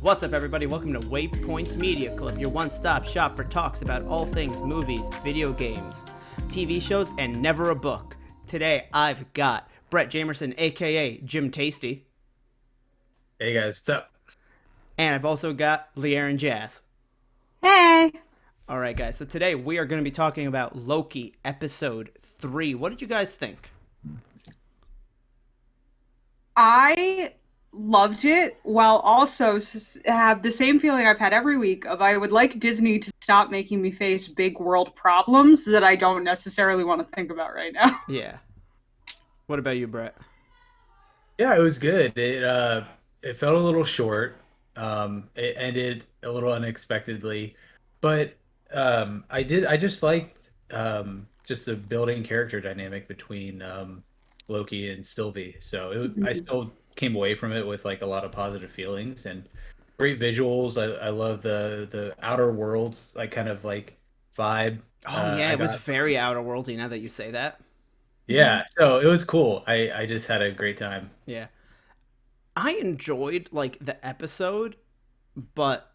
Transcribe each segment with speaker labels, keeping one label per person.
Speaker 1: What's up, everybody? Welcome to Waypoint's Media Club, your one-stop shop for talks about all things movies, video games, TV shows, and never a book. Today, I've got Brett Jamerson, a.k.a. Jim Tasty.
Speaker 2: Hey guys, what's up?
Speaker 1: And I've also got Leanne Jazz.
Speaker 3: Hey!
Speaker 1: All right, guys. So today, we are going to be talking about Loki, Episode 3. What did you guys think?
Speaker 3: I loved it, while also have the same feeling I've had every week of I would like Disney to stop making me face big world problems that I don't necessarily want to think about right now.
Speaker 1: Yeah. What about you, Brett?
Speaker 2: Yeah, it was good. It felt a little short. It ended a little unexpectedly, but I just liked just the building character dynamic between Loki and Sylvie. So I still came away from it with like a lot of positive feelings and great visuals. I love the outer worlds, like kind of like vibe.
Speaker 1: Oh, yeah, it was very Outer Worldy now that you say that.
Speaker 2: Yeah, so it was cool. I just had a great time.
Speaker 1: Yeah. I enjoyed, like, the episode, but...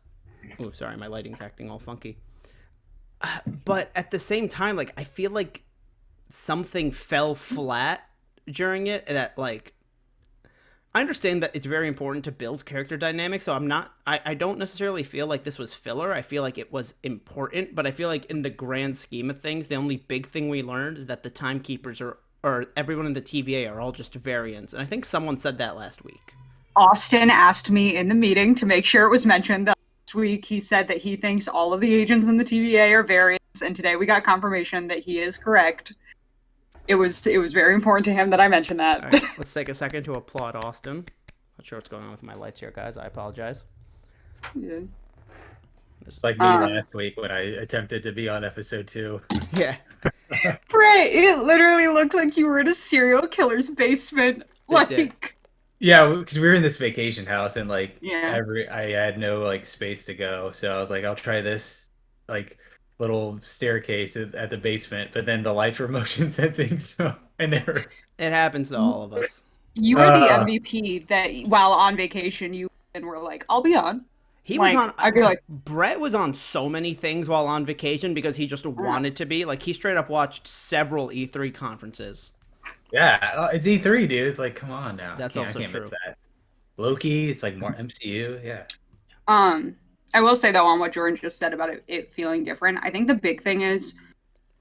Speaker 1: Oh, sorry, my lighting's acting all funky. But at the same time, like, I feel like something fell flat during it that, like... I understand that it's very important to build character dynamics, so I don't necessarily feel like this was filler. I feel like it was important, but I feel like in the grand scheme of things, the only big thing we learned is that the timekeepers or everyone in the TVA are all just variants. And I think someone said that last week.
Speaker 3: Austin asked me in the meeting to make sure it was mentioned that last week he said that he thinks all of the agents in the TVA are variants, and today we got confirmation that he is correct. It was very important to him that I mentioned that.
Speaker 1: All right, let's take a second to applaud Austin. Not sure what's going on with my lights here, guys. I apologize.
Speaker 3: Yeah.
Speaker 2: It's like me last week when I attempted to be on episode 2.
Speaker 1: Yeah.
Speaker 3: Brett, it literally looked like you were in a serial killer's basement.
Speaker 2: Yeah, because we were in this vacation house and like
Speaker 3: Yeah.
Speaker 2: I had no like space to go, so I was like, I'll try this like little staircase at the basement, but then the lights were motion sensing, so I never.
Speaker 1: It happens to all of us.
Speaker 3: You were the MVP that while on vacation you and were like, I'll be on.
Speaker 1: He
Speaker 3: like,
Speaker 1: was on.
Speaker 3: I'd be like,
Speaker 1: Brett was on so many things while on vacation because he just wanted to be. Like, he straight up watched several E3 conferences.
Speaker 2: Yeah, it's E3, dude. It's like, come on now.
Speaker 1: That's also true.
Speaker 2: That. Loki, it's like more MCU. Yeah.
Speaker 3: I will say though, on what Jordan just said about it feeling different, I think the big thing is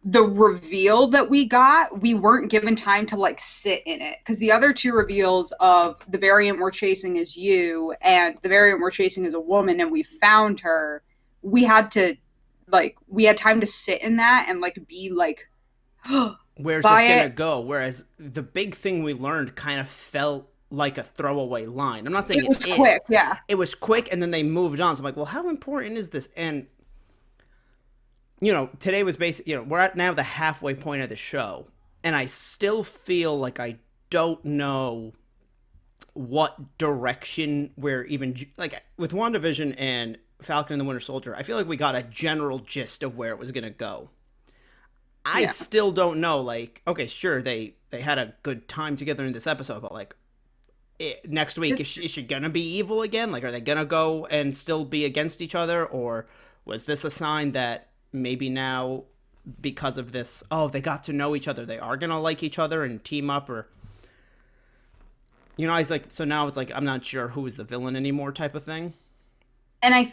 Speaker 3: the reveal that we got. We weren't given time to like sit in it, because the other two reveals of the variant we're chasing is you and the variant we're chasing is a woman and we found her, we had time to sit in that and like be like,
Speaker 1: where's this gonna go? Whereas the big thing we learned kind of felt like a throwaway line. I'm not saying
Speaker 3: it was quick. Yeah,
Speaker 1: it was quick, and then they moved on. So I'm like, well, how important is this? And you know, today was basically, you know, we're at now the halfway point of the show, and I still feel like I don't know what direction we're even, like, with WandaVision and Falcon and the Winter Soldier, I feel like we got a general gist of where it was gonna go. I still don't know, like, okay, sure, they had a good time together in this episode, but like, next week, is she gonna be evil again? Like, are they gonna go and still be against each other? Or was this a sign that maybe now, because of this, they got to know each other, they are gonna like each other and team up? Or, you know, I was like, so now it's like, I'm not sure who is the villain anymore type of thing.
Speaker 3: And I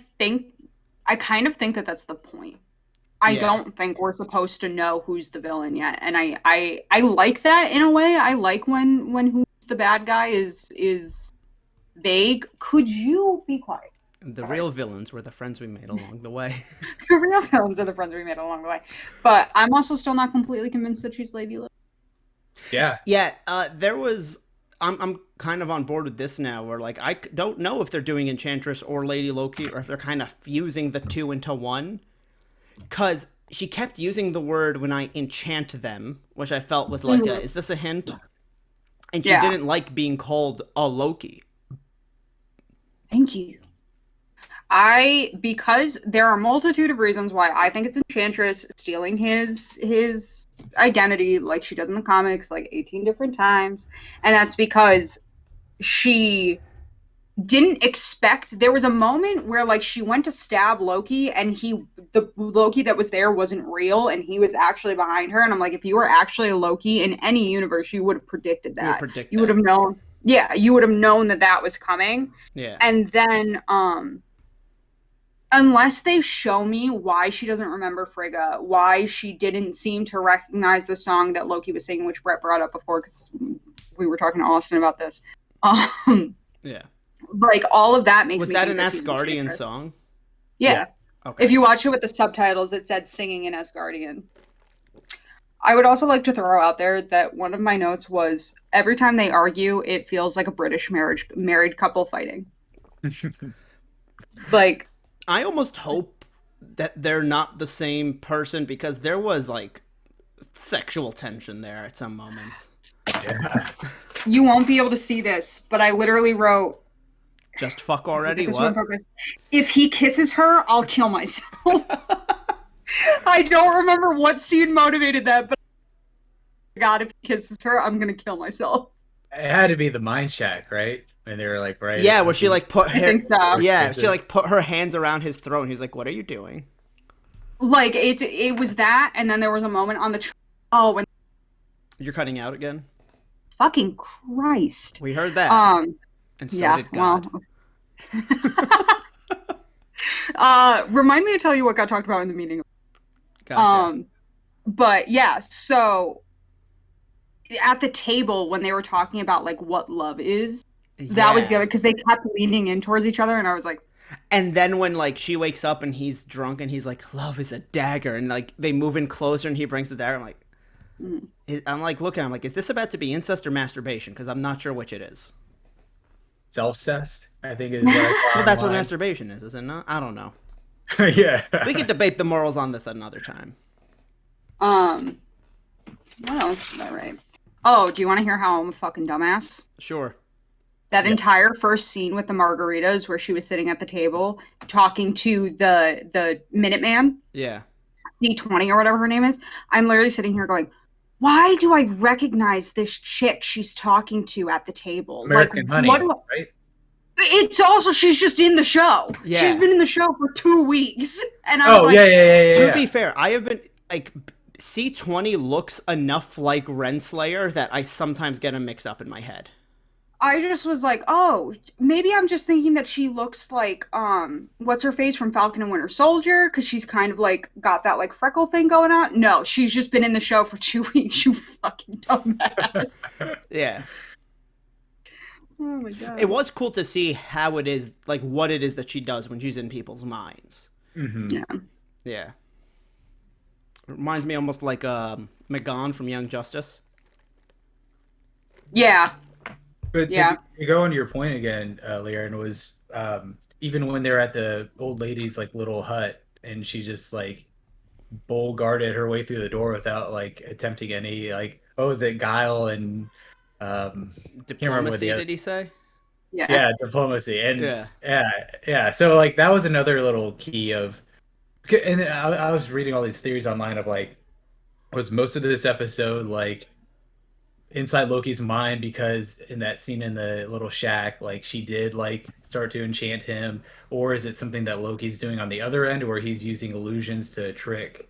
Speaker 3: kind of think that that's the point. I don't think we're supposed to know who's the villain yet. And I like that in a way. I like when who's the bad guy is vague. Could you be quiet?
Speaker 1: The real villains were the friends we made along the way.
Speaker 3: The real villains are the friends we made along the way. But I'm also still not completely convinced that she's Lady Loki.
Speaker 2: Yeah.
Speaker 1: Yeah, I'm kind of on board with this now, where like I don't know if they're doing Enchantress or Lady Loki, or if they're kind of fusing the two into one. Because she kept using the word when I enchant them, which I felt was like, is this a hint? And she didn't like being called a Loki.
Speaker 3: Thank you. Because there are a multitude of reasons why I think it's Enchantress stealing his identity like she does in the comics like 18 different times. And that's because she didn't expect. There was a moment where like she went to stab Loki, and the Loki that was there wasn't real, and he was actually behind her. And I'm like, if you were actually a Loki in any universe, you would have predicted that.
Speaker 1: You would predict
Speaker 3: You would have known. Yeah, you would have known that was coming.
Speaker 1: Yeah.
Speaker 3: And then unless they show me why she doesn't remember Frigga, why she didn't seem to recognize the song that Loki was singing, which Brett brought up before, because we were talking to Austin about this.
Speaker 1: Yeah.
Speaker 3: Like, all of that makes
Speaker 1: was
Speaker 3: me
Speaker 1: that
Speaker 3: think
Speaker 1: an
Speaker 3: that she's
Speaker 1: Asgardian
Speaker 3: a
Speaker 1: song?
Speaker 3: Yeah.
Speaker 1: Okay.
Speaker 3: If you watch it with the subtitles, it said singing in Asgardian. I would also like to throw out there that one of my notes was every time they argue, it feels like a British married couple fighting. Like,
Speaker 1: I almost hope that they're not the same person, because there was like sexual tension there at some moments.
Speaker 2: Yeah.
Speaker 3: you won't be able to see this, but I literally wrote,
Speaker 1: just fuck already? What?
Speaker 3: if he kisses her, I'll kill myself. I don't remember what scene motivated that, but God, if he kisses her, I'm gonna kill myself.
Speaker 2: It had to be the Mind Shack, right? And they were like, right?
Speaker 1: Yeah, where she like put her,
Speaker 3: I think so.
Speaker 1: Yeah, she like put her hands around his throat, and he's like, "What are you doing?"
Speaker 3: Like, it was that, and then there was a moment on the when
Speaker 1: you're cutting out again.
Speaker 3: Fucking Christ!
Speaker 1: We heard that. And so did God.
Speaker 3: Well, remind me to tell you what got talked about in the meeting.
Speaker 1: Gotcha.
Speaker 3: But yeah, so at the table when they were talking about like what love is, that was good because they kept leaning in towards each other, and I was like.
Speaker 1: And then when like she wakes up and he's drunk and he's like, "Love is a dagger," and like they move in closer and he brings the dagger, I'm like looking, I'm like, is this about to be incest or masturbation? Because I'm not sure which it is.
Speaker 2: Self-cessed, I think is what I
Speaker 1: well, that's what masturbation is it not? I don't know.
Speaker 2: Yeah.
Speaker 1: We could debate the morals on this at another time.
Speaker 3: What else is that right? Oh, do you want to hear how I'm a fucking dumbass?
Speaker 1: Sure.
Speaker 3: That entire first scene with the margaritas where she was sitting at the table talking to the Minuteman.
Speaker 1: Yeah.
Speaker 3: C20 or whatever her name is. I'm literally sitting here going, why do I recognize this chick she's talking to at the table?
Speaker 2: American Honey, right?
Speaker 3: It's also, she's just in the show.
Speaker 1: Yeah.
Speaker 3: She's been in the show for 2 weeks. And I was like,
Speaker 1: To be fair, I have been, like, C20 looks enough like Renslayer that I sometimes get him mixed up in my head.
Speaker 3: I just was like, oh, maybe I'm just thinking that she looks like, what's her face from Falcon and Winter Soldier? Because she's kind of like got that like freckle thing going on. No, she's just been in the show for 2 weeks. You fucking dumbass.
Speaker 1: Yeah.
Speaker 3: Oh my God.
Speaker 1: It was cool to see how it is, like what it is that she does when she's in people's minds.
Speaker 2: Mm-hmm.
Speaker 3: Yeah.
Speaker 1: Yeah. It reminds me almost like Megan from Young Justice.
Speaker 3: Yeah.
Speaker 2: But to go on your point again, Liren, was even when they're at the old lady's like little hut and she just like bull guarded her way through the door without like attempting any like is it guile and
Speaker 1: diplomacy? Did he say?
Speaker 2: Yeah, diplomacy and yeah. So like that was another little key of, and I was reading all these theories online of like, was most of this episode like inside Loki's mind because in that scene in the little shack, like she did like start to enchant him, or is it something that Loki's doing on the other end where he's using illusions to trick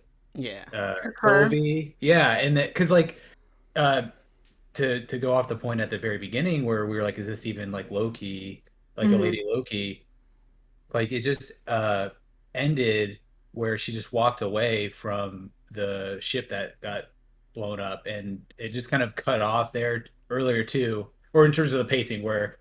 Speaker 2: Sylvie? Yeah, and that because like to go off the point at the very beginning where we were like, is this even like Loki, like a Lady Loki? Like it just ended where she just walked away from the ship that got blown up, and it just kind of cut off there earlier too, or in terms of the pacing where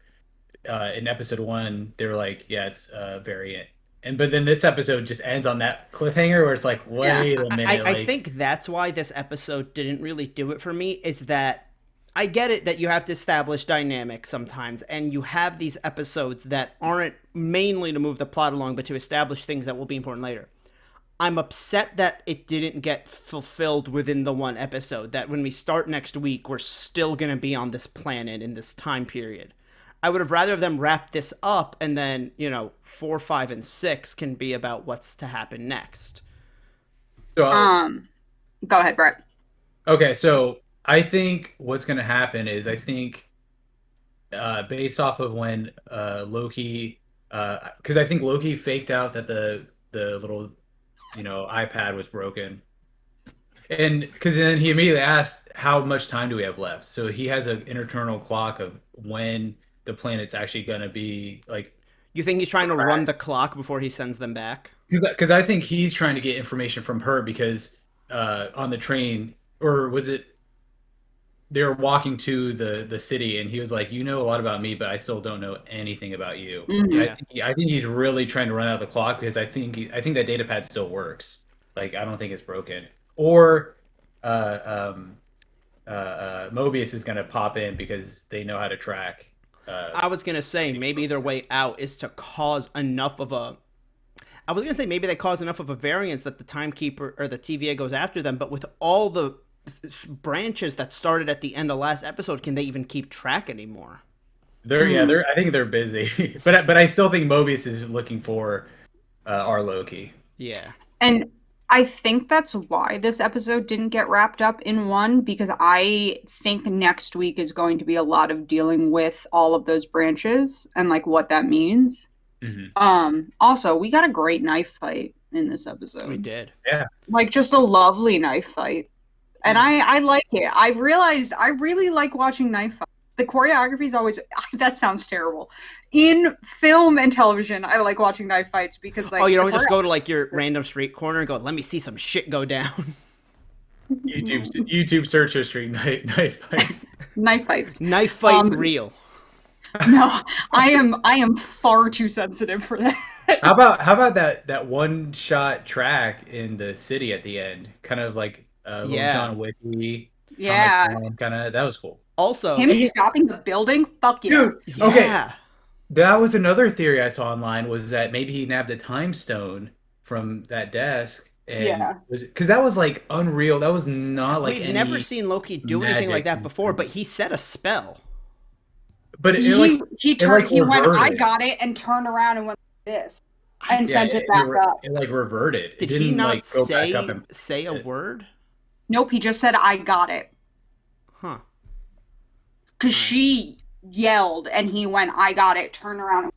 Speaker 2: in episode 1 they were like, yeah, it's variant, but then this episode just ends on that cliffhanger where it's like, wait a minute.
Speaker 1: I think that's why this episode didn't really do it for me, is that I get it that you have to establish dynamics sometimes, and you have these episodes that aren't mainly to move the plot along, but to establish things that will be important later. I'm upset that it didn't get fulfilled within the one episode, that when we start next week, we're still going to be on this planet in this time period. I would have rather them wrap this up, and then, 4, 5, and 6 can be about what's to happen next.
Speaker 3: Go ahead, Brett.
Speaker 2: Okay, so I think what's going to happen is I think based off of when Loki, because I think Loki faked out that the little iPad was broken, and because then he immediately asked how much time do we have left. So he has an internal clock of when the planet's actually gonna be like.
Speaker 1: You think he's trying to run the clock before he sends them back?
Speaker 2: Because I think he's trying to get information from her because on the train, or was it they were walking to the city and he was like, you know a lot about me, but I still don't know anything about you.
Speaker 3: Mhm.
Speaker 2: I think he's really trying to run out the clock because I think that data pad still works. Like I don't think it's broken. Or Mobius is gonna pop in because they know how to track.
Speaker 1: I was gonna say maybe their way out is to cause enough of a. I was gonna say maybe they cause enough of a variance that the timekeeper or the TVA goes after them, but with all the branches that started at the end of last episode, can they even keep track anymore?
Speaker 2: They're I think they're busy, but I still think Mobius is looking for our Loki.
Speaker 1: Yeah.
Speaker 3: And I think that's why this episode didn't get wrapped up in one, because I think next week is going to be a lot of dealing with all of those branches and like what that means. Also, we got a great knife fight in this episode.
Speaker 1: We did.
Speaker 2: Yeah.
Speaker 3: Like just a lovely knife fight. And I like it. I realized I really like watching knife fights. The choreography is always that sounds terrible. In film and television, I like watching knife fights because like
Speaker 1: you don't just go to like your random street corner and go, let me see some shit go down.
Speaker 2: YouTube search history knife fight.
Speaker 3: Knife fights.
Speaker 1: Knife fight real.
Speaker 3: No, I am far too sensitive for that.
Speaker 2: How about that one shot track in the city at the end? Kind of like Little John Wicky.
Speaker 3: Yeah.
Speaker 2: Kind of that was cool.
Speaker 1: Also,
Speaker 3: him stopping the building? Fuck yeah.
Speaker 2: Dude, okay. That was another theory I saw online, was that maybe he nabbed a time stone from that desk. And because that was like unreal. That was not like
Speaker 1: we've never seen Loki do anything like that before, but he said a spell.
Speaker 2: But
Speaker 3: he went, I got it, and turned around and went like this and sent it back up.
Speaker 2: It like reverted.
Speaker 1: Did he not say a word?
Speaker 3: Nope, he just said, I got it.
Speaker 1: Huh.
Speaker 3: Because she yelled and he went, I got it, turn around.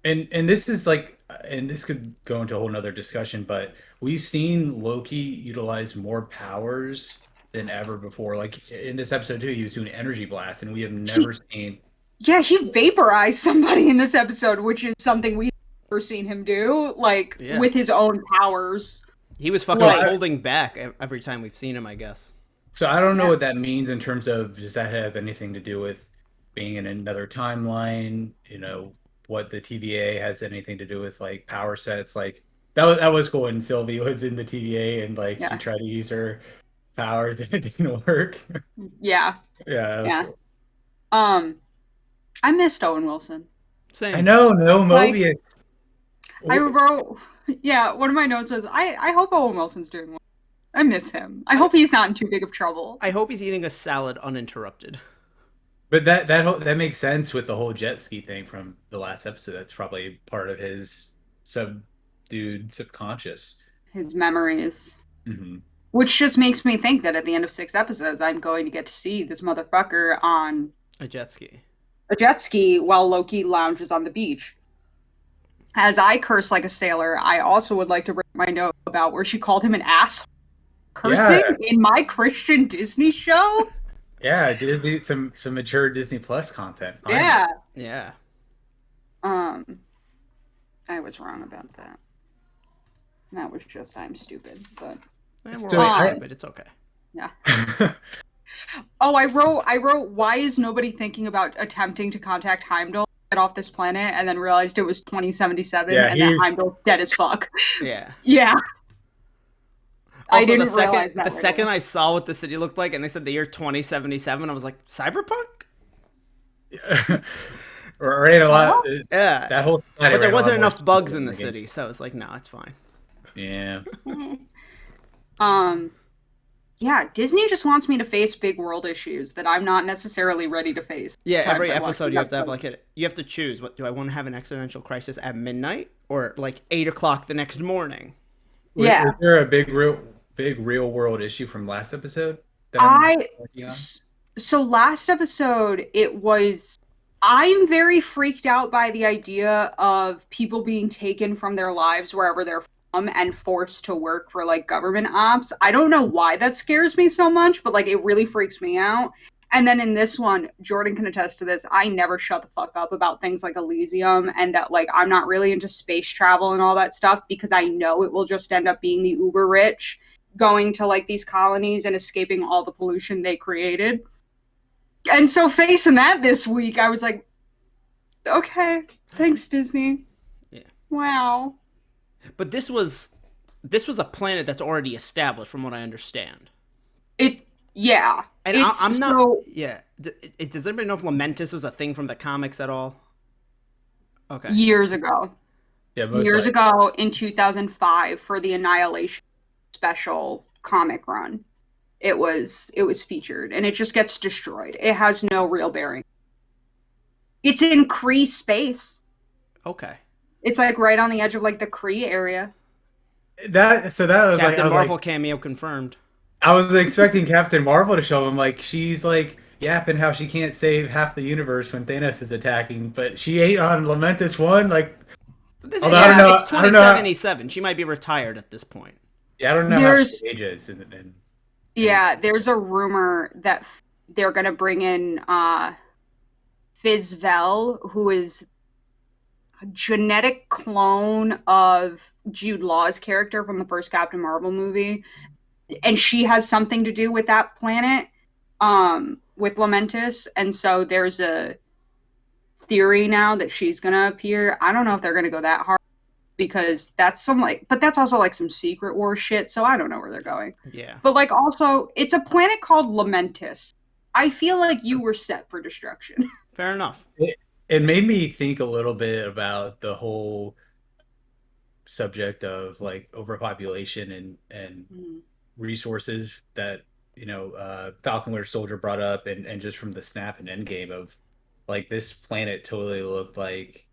Speaker 2: And this is like, and this could go into a whole nother discussion, but we've seen Loki utilize more powers than ever before. Like in this episode too, he was doing energy blast, and we have never seen.
Speaker 3: Yeah, he vaporized somebody in this episode, which is something we've never seen him do, like with his own powers.
Speaker 1: He was fucking holding back every time we've seen him, I guess.
Speaker 2: So I don't know what that means in terms of, does that have anything to do with being in another timeline? You know, what the TVA has anything to do with like power sets? Like that was cool when Sylvie was in the TVA and like she tried to use her powers and it didn't work.
Speaker 3: Yeah.
Speaker 2: Yeah. That was cool.
Speaker 3: I missed Owen Wilson.
Speaker 2: Same. I know, no Mobius.
Speaker 3: I wrote, one of my notes was, I hope Owen Wilson's doing well. I miss him. I hope he's not in too big of trouble.
Speaker 1: I hope he's eating a salad uninterrupted.
Speaker 2: But that makes sense with the whole jet ski thing from the last episode. That's probably part of his subconscious.
Speaker 3: His memories.
Speaker 2: Mm-hmm.
Speaker 3: Which just makes me think that at the end of 6 episodes, I'm going to get to see this motherfucker on
Speaker 1: a jet ski.
Speaker 3: A jet ski while Loki lounges on the beach. As I curse like a sailor, I also would like to bring my note about where she called him an ass. Cursing in my Christian Disney show?
Speaker 2: Yeah, Disney, some mature Disney Plus content.
Speaker 3: Finally.
Speaker 1: Yeah.
Speaker 3: I was wrong about that. That was just, I'm stupid, but
Speaker 1: but it's okay.
Speaker 3: Yeah. I wrote, why is nobody thinking about attempting to contact Heimdall, get off this planet, and then realized it was 2077 and that Heimdall's dead as fuck.
Speaker 1: Yeah.
Speaker 3: Yeah.
Speaker 1: Also,
Speaker 3: I didn't realize that.
Speaker 1: The second I saw what the city looked like and they said the year 2077, I was like, Cyberpunk?
Speaker 2: Yeah. Ran a lot.
Speaker 1: Yeah.
Speaker 2: That whole
Speaker 1: but there wasn't enough bugs in the city, so it's like, no, it's fine.
Speaker 2: Yeah.
Speaker 3: Yeah, Disney just wants me to face big world issues that I'm not necessarily ready to face.
Speaker 1: Yeah, every episode you have to have you have to choose. What do I want to have an existential crisis at midnight or like 8 o'clock the next morning?
Speaker 3: Yeah.
Speaker 2: Was there a big real world issue from last episode?
Speaker 3: So last episode it was I'm very freaked out by the idea of people being taken from their lives wherever they're from and forced to work for like government ops. I don't know why that scares me so much, but like it really freaks me out. And then in this one, Jordan can attest to this. I never shut the fuck up about things like Elysium and that like I'm not really into space travel and all that stuff because I know it will just end up being the uber rich going to like these colonies and escaping all the pollution they created. And so facing that this week, I was like, okay, thanks, Disney.
Speaker 1: Yeah.
Speaker 3: Wow.
Speaker 1: But this was a planet that's already established, from what I understand.
Speaker 3: Yeah.
Speaker 1: And I'm not. Yeah. Does anybody know if Lamentis is a thing from the comics at all? Okay.
Speaker 3: Years ago.
Speaker 2: Yeah,
Speaker 3: years ago in 2005 for the Annihilation special comic run. It was featured, and it just gets destroyed. It has no real bearing. It's in Kree space.
Speaker 1: Okay.
Speaker 3: It's like right on the edge of like the Kree area.
Speaker 2: That was
Speaker 1: Captain
Speaker 2: like
Speaker 1: Marvel cameo confirmed.
Speaker 2: I was expecting Captain Marvel to show him, like she's like yapping how she can't save half the universe when Thanos is attacking, but she ate on Lamentis 1. Like,
Speaker 1: It's 2077. She might be retired at this point.
Speaker 2: Yeah, I don't know how she ages.
Speaker 3: Yeah, there's a rumor that they're gonna bring in Fizvel, who is a genetic clone of Jude Law's character from the first Captain Marvel movie, and she has something to do with that planet, with Lamentis, and so there's a theory now that she's gonna appear. I don't know if they're gonna go that hard because that's but that's also like some Secret War shit, so I don't know where they're going.
Speaker 1: Yeah.
Speaker 3: But like also, it's a planet called Lamentis. I feel like you were set for destruction.
Speaker 1: Fair enough.
Speaker 2: It made me think a little bit about the whole subject of like overpopulation and resources that Falcon Winter Soldier brought up, and just from the snap and Endgame of like this planet totally looked like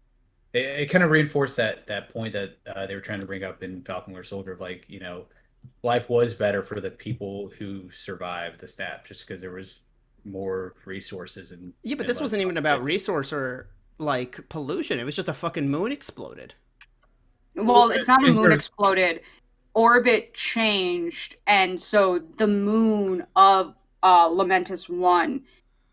Speaker 2: it kind of reinforced that point that they were trying to bring up in Falcon Winter Soldier of like, life was better for the people who survived the snap just because there was more resources. And
Speaker 1: yeah, but this wasn't even about resource or like pollution. It was just a fucking moon exploded.
Speaker 3: Well, it's not a moon exploded. Orbit changed, and so the moon of Lamentis 1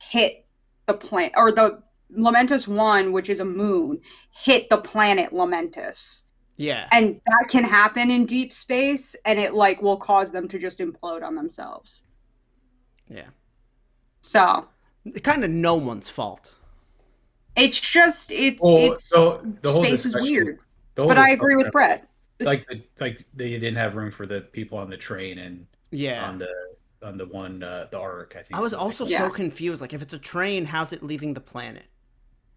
Speaker 3: hit the planet, or the Lamentis 1, which is a moon, hit the planet Lamentis.
Speaker 1: Yeah.
Speaker 3: And that can happen in deep space, and it like will cause them to just implode on themselves.
Speaker 1: Yeah.
Speaker 3: So
Speaker 1: it's kind of no one's fault.
Speaker 3: It's just the space is weird. But I agree with Brett.
Speaker 2: Like they didn't have room for the people on the train and on the one the Ark. I think
Speaker 1: I was also so confused. Like, if it's a train, how's it leaving the planet?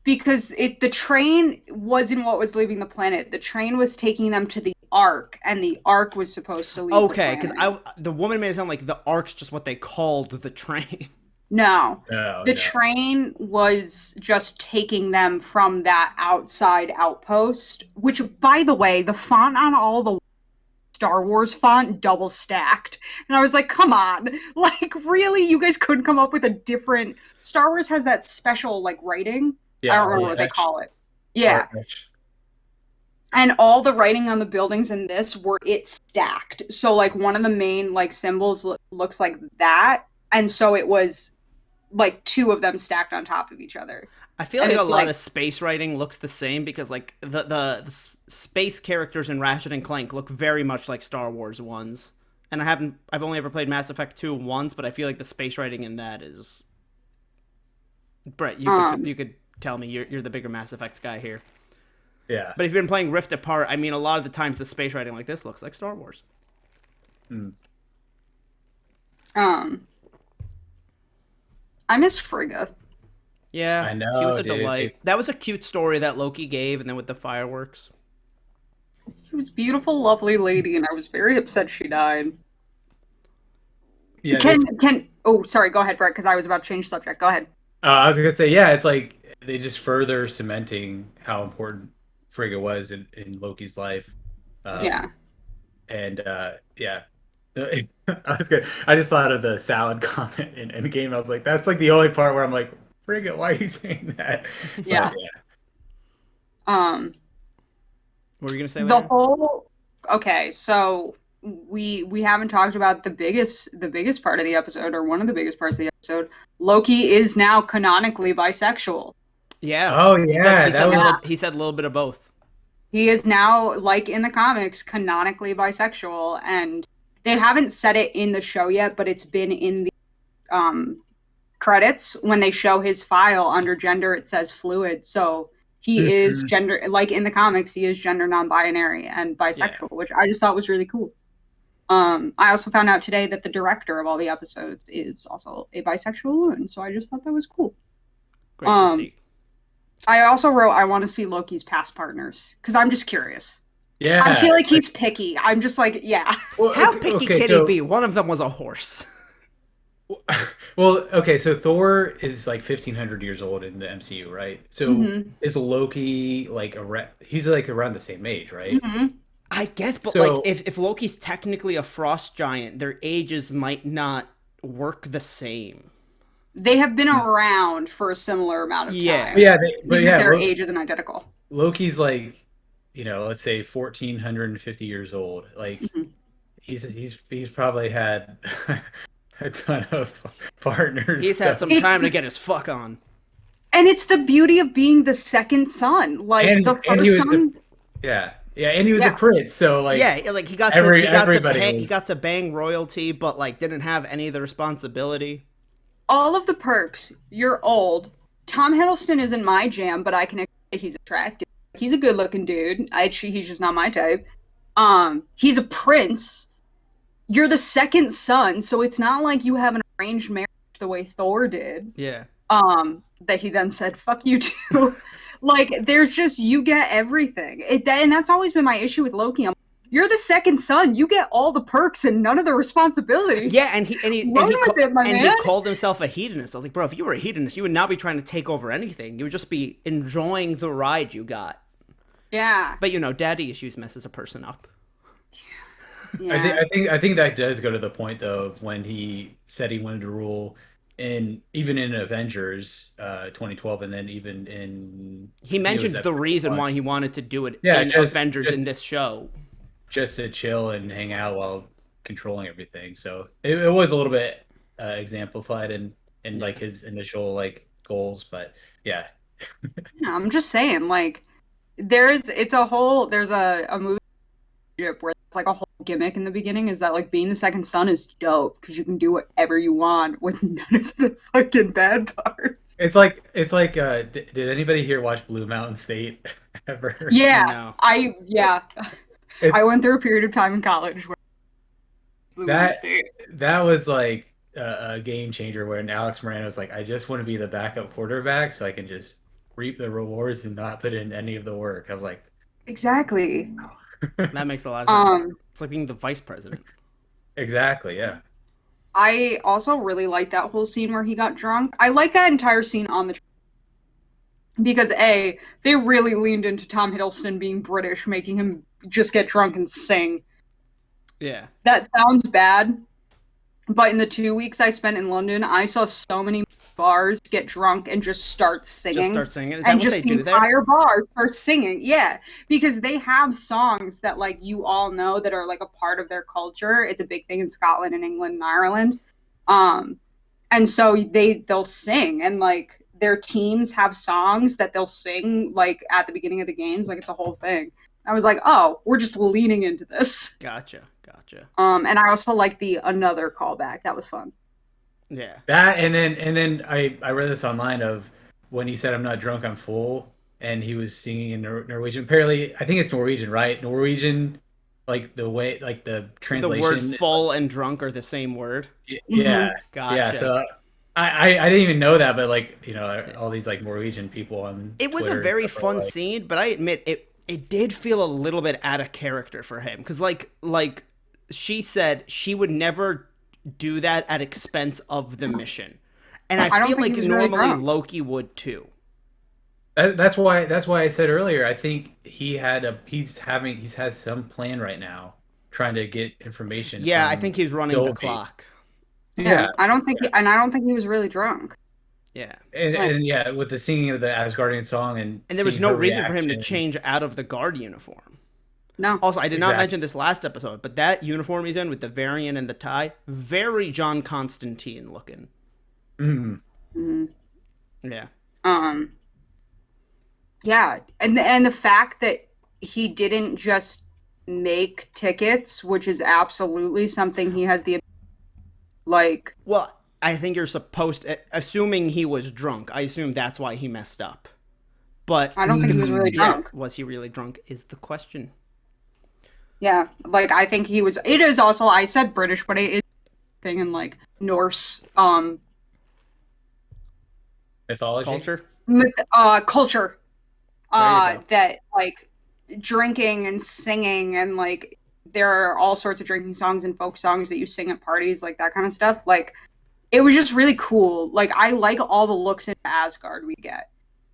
Speaker 3: Because the train wasn't what was leaving the planet. The train was taking them to the Ark, and the Ark was supposed to leave.
Speaker 1: Okay, because the woman made it sound like the Ark's just what they called the train.
Speaker 3: No, the train was just taking them from that outside outpost, which, by the way, the font on all the Star Wars font double stacked. And I was like, come on. Like, really? You guys couldn't come up with a different... Star Wars has that special, like, writing. Yeah, I don't remember what they call it. Yeah. And all the writing on the buildings in this it's stacked. So, like, one of the main, like, symbols looks like that. And so it was... like two of them stacked on top of each other.
Speaker 1: I feel like a lot of space writing looks the same because like the space characters in Ratchet and Clank look very much like Star Wars ones. And I've only ever played Mass Effect 2 once, but I feel like the space writing in that is... Brett, you could tell me, you're the bigger Mass Effect guy here.
Speaker 2: Yeah.
Speaker 1: But if you've been playing Rift Apart, I mean, a lot of the times the space writing like this looks like Star Wars.
Speaker 3: I miss Frigga.
Speaker 1: Yeah,
Speaker 2: I know.
Speaker 1: She was a delight. That was a cute story that Loki gave, and then with the fireworks.
Speaker 3: She was a beautiful, lovely lady, and I was very upset she died.
Speaker 2: Yeah.
Speaker 3: Oh, sorry. Go ahead, Brett, because I was about to change the subject. Go ahead.
Speaker 2: I was gonna say, yeah, it's like they just further cementing how important Frigga was in Loki's life. And yeah. I was good. I just thought of the salad comment in Endgame. I was like, that's like the only part where I'm like, Frigga, why are you saying that?
Speaker 3: Yeah.
Speaker 2: But, yeah.
Speaker 1: What were you gonna say?
Speaker 3: The
Speaker 1: Later?
Speaker 3: whole okay, so we haven't talked about the biggest part of the episode, or one of the biggest parts of the episode. Loki is now canonically bisexual.
Speaker 1: Yeah.
Speaker 2: Oh
Speaker 1: He said
Speaker 2: yeah,
Speaker 1: he said
Speaker 2: that
Speaker 1: a
Speaker 2: was
Speaker 1: little, he said a little bit of both.
Speaker 3: He is now, like in the comics, canonically bisexual, and they haven't said it in the show yet, but it's been in the credits when they show his file under gender. It says fluid, so he is gender, like in the comics, he is gender non-binary and bisexual, which I just thought was really cool. I also found out today that the director of all the episodes is also a bisexual woman, so I just thought that was cool.
Speaker 1: Great to see.
Speaker 3: I also wrote I want to see Loki's past partners because I'm just curious.
Speaker 2: Yeah.
Speaker 3: I feel like he's picky. I'm just like, yeah.
Speaker 2: Well,
Speaker 1: How picky can he be? One of them was a horse.
Speaker 2: Well, okay, so Thor is like 1,500 years old in the MCU, right? So is Loki like he's like around the same age, right?
Speaker 1: I guess, but
Speaker 2: So-
Speaker 1: like if Loki's technically a frost giant, their ages might not work the same.
Speaker 3: They have been around for a similar amount of time.
Speaker 1: Yeah.
Speaker 2: Yeah,
Speaker 3: Even if their age isn't identical.
Speaker 2: Loki's like, let's say 1,450 years old. Like he's probably had a ton of partners.
Speaker 1: He's had some time to get his fuck on.
Speaker 3: And it's the beauty of being the second son. Like the first son.
Speaker 2: Yeah, and he was a prince, so like
Speaker 1: like he got to bang royalty, but like didn't have any of the responsibility.
Speaker 3: All of the perks. You're old. Tom Hiddleston isn't my jam, but I can accept he's attractive. He's a good-looking dude. He's just not my type. He's a prince. You're the second son, so it's not like you have an arranged marriage the way Thor did.
Speaker 1: Yeah.
Speaker 3: That he then said, "Fuck you too." Like, there's just, you get everything. And that's always been my issue with Loki. You're the second son. You get all the perks and none of the responsibility.
Speaker 1: Yeah, and he called himself a hedonist. I was like, bro, if you were a hedonist, you would not be trying to take over anything. You would just be enjoying the ride you got.
Speaker 3: Yeah.
Speaker 1: But daddy issues messes a person up.
Speaker 3: Yeah.
Speaker 2: I think that does go to the point though of when he said he wanted to rule, and even in Avengers 2012, and then even in
Speaker 1: he mentioned the reason why he wanted to do it in Avengers in this show.
Speaker 2: Just to chill and hang out while controlling everything. So it was a little bit exemplified in like his initial like goals, but yeah.
Speaker 3: I'm just saying, like, there's a movie where it's like a whole gimmick in the beginning is that like being the second son is dope because you can do whatever you want with none of the fucking bad parts.
Speaker 2: It's like did anybody here watch Blue Mountain State ever?
Speaker 3: Yeah,
Speaker 1: No.
Speaker 3: I went through a period of time in college where
Speaker 2: that was like a game changer when Alex Moran was like, I just want to be the backup quarterback so I can just reap the rewards and not put in any of the work. I was like,
Speaker 3: exactly.
Speaker 1: That makes a lot of sense. It's like being the vice president.
Speaker 2: Exactly, yeah.
Speaker 3: I also really like that whole scene where he got drunk. I like that entire scene on the because they really leaned into Tom Hiddleston being British, making him just get drunk and sing.
Speaker 1: Yeah.
Speaker 3: That sounds bad, but in the 2 weeks I spent in London, I saw so many bars get drunk and just start singing.
Speaker 1: Is that what they do there?
Speaker 3: The entire bar starts singing. Yeah, because they have songs that like you all know that are like a part of their culture. It's a big thing in Scotland and England and Ireland. And so they'll sing, and like their teams have songs that they'll sing like at the beginning of the games. Like it's a whole thing. I was like, oh, we're just leaning into this.
Speaker 1: Gotcha.
Speaker 3: And I also like another callback. That was fun.
Speaker 1: Yeah.
Speaker 2: That and then I read this online of when he said I'm not drunk, I'm full, and he was singing in Norwegian. Apparently, I think it's Norwegian, right? Norwegian, like the way, like the translation.
Speaker 1: The word full and drunk are the same word.
Speaker 2: Yeah.
Speaker 1: Gotcha.
Speaker 2: Yeah. So I didn't even know that, but like all these like Norwegian people on
Speaker 1: it was
Speaker 2: Twitter
Speaker 1: a very fun
Speaker 2: like,
Speaker 1: scene, but I admit it did feel a little bit out of character for him because like she said she would never do that at expense of the mission, and I feel like normally Loki would too.
Speaker 2: That's why I said earlier. I think he has some plan right now, trying to get information.
Speaker 1: Yeah, I think he's running the clock.
Speaker 3: Yeah, I don't think he was really drunk.
Speaker 1: Yeah.
Speaker 2: And yeah, with the singing of the Asgardian song and
Speaker 1: there was
Speaker 2: seeing
Speaker 1: no
Speaker 2: her
Speaker 1: reason for him to
Speaker 2: reaction.
Speaker 1: change out of the guard uniform.
Speaker 3: No.
Speaker 1: Also, I did not
Speaker 2: Exactly.
Speaker 1: mention this last episode, but that uniform he's in with the variant and the tie, very John Constantine looking.
Speaker 2: Mm.
Speaker 3: Mhm.
Speaker 1: Yeah.
Speaker 3: Yeah, and the fact that he didn't just make tickets, which is absolutely something he has the like.
Speaker 1: Well, I think you're supposed to, assuming he was drunk, I assume that's why he messed up. But
Speaker 3: I don't think he was really
Speaker 1: yeah,
Speaker 3: drunk.
Speaker 1: was he really drunk is the question.
Speaker 3: Yeah, like I think he was. It is also, I said British, but it is thing in like Norse
Speaker 2: Mythology.
Speaker 1: Culture?
Speaker 3: culture.
Speaker 1: There you go.
Speaker 3: That like drinking and singing and like there are all sorts of drinking songs and folk songs that you sing at parties, like that kind of stuff. Like it was just really cool. Like I like all the looks into Asgard we get